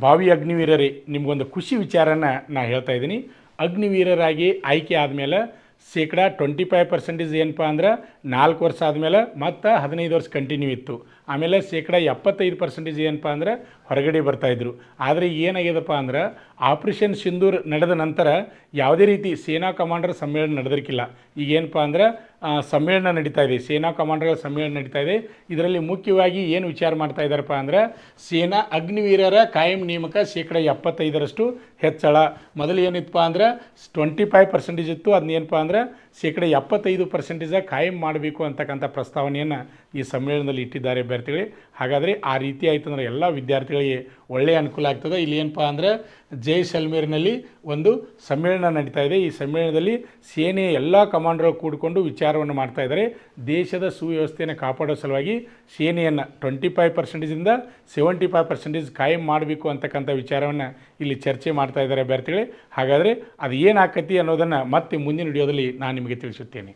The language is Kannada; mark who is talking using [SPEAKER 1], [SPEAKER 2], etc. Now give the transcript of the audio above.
[SPEAKER 1] ಭಾವಿ ಅಗ್ನಿವೀರರೇ, ನಿಮಗೊಂದು ಖುಷಿ ವಿಚಾರನ ನಾನು ಹೇಳ್ತಾ ಇದ್ದೀನಿ. ಅಗ್ನಿವೀರರಾಗಿ ಆಯ್ಕೆ ಆದಮೇಲೆ ಶೇಕಡ 25% ಏನಪ್ಪ ಅಂದ್ರೆ 4 ವರ್ಷ ಆದಮೇಲೆ ಮತ್ತು 15 ವರ್ಷ ಕಂಟಿನ್ಯೂ ಇತ್ತು. ಆಮೇಲೆ ಶೇಕಡ 75% ಏನಪ್ಪ ಅಂದ್ರೆ ಹೊರಗಡೆ ಬರ್ತಾಯಿದ್ರು. ಆದರೆ ಏನಾಗ್ಯದಪ್ಪ ಅಂದ್ರೆ ಆಪ್ರೇಷನ್ ಸಿಂಧೂರ್ ನಡೆದ ನಂತರ ಯಾವುದೇ ರೀತಿ ಸೇನಾ ಕಮಾಂಡರ್ ಸಮ್ಮೇಳನ ನಡೆದಿರ್ಕಿಲ್ಲ. ಈಗ ಏನಪ್ಪ ಅಂದ್ರೆ ಸಮ್ಮೇಳನ ನಡೀತಾ ಇದೆ, ಸೇನಾ ಕಮಾಂಡರ್ಗಳ ಸಮ್ಮೇಳನ ನಡೀತಾ ಇದೆ. ಇದರಲ್ಲಿ ಮುಖ್ಯವಾಗಿ ಏನು ವಿಚಾರ ಮಾಡ್ತಾ ಇದ್ದಾರಪ್ಪ ಅಂದ್ರೆ ಸೇನಾ ಅಗ್ನಿವೀರರ ಕಾಯಂ ನೇಮಕ ಶೇಕಡ 75ರಷ್ಟು ಹೆಚ್ಚಳ. ಮೊದಲು ಏನಿತ್ತಪ್ಪ ಅಂದ್ರೆ 25% ಇತ್ತು, ಅದನ್ನೇನಪ್ಪ ಅಂದ್ರೆ ಶೇಕಡ 75% ಕಾಯಂ ಮಾಡಬೇಕು ಅಂತಕ್ಕಂಥ ಪ್ರಸ್ತಾವನೆಯನ್ನು ಈ ಸಮ್ಮೇಳನದಲ್ಲಿ ಇಟ್ಟಿದ್ದಾರೆ ಅಭ್ಯರ್ಥಿಗಳೇ. ಹಾಗಾದರೆ ಆ ರೀತಿ ಆಯಿತು ಅಂದರೆ ಎಲ್ಲ ವಿದ್ಯಾರ್ಥಿಗಳಿಗೆ ಒಳ್ಳೆಯ ಅನುಕೂಲ ಆಗ್ತದೆ. ಇಲ್ಲಿ ಏನಪ್ಪ ಅಂದರೆ ಜೈಸಲ್ಮೇರ್ನಲ್ಲಿ ಒಂದು ಸಮ್ಮೇಳನ ನಡೀತಾ ಇದೆ. ಈ ಸಮ್ಮೇಳನದಲ್ಲಿ ಸೇನೆಯ ಎಲ್ಲ ಕಮಾಂಡರ್ಗಳು ಕೂಡಿಕೊಂಡು ವಿಚಾರವನ್ನು ಮಾಡ್ತಾ ಇದ್ದಾರೆ. ದೇಶದ ಸುವ್ಯವಸ್ಥೆಯನ್ನು ಕಾಪಾಡೋ ಸಲುವಾಗಿ ಸೇನೆಯನ್ನು 25%ಇಂದ 75% ಕಾಯಂ ಮಾಡಬೇಕು ಅಂತಕ್ಕಂಥ ವಿಚಾರವನ್ನು ಇಲ್ಲಿ ಚರ್ಚೆ ಮಾಡ್ತಾ ಇದ್ದಾರೆ ಅಭ್ಯರ್ಥಿಗಳೇ. ಹಾಗಾದರೆ ಅದು ಏನಾಗ್ತೈತಿ ಅನ್ನೋದನ್ನು ಮತ್ತೆ ಮುಂದಿನ ವಿಡಿಯೋದಲ್ಲಿ ನಾನು ನಿಮಗೆ ತಿಳಿಸುತ್ತೇನೆ.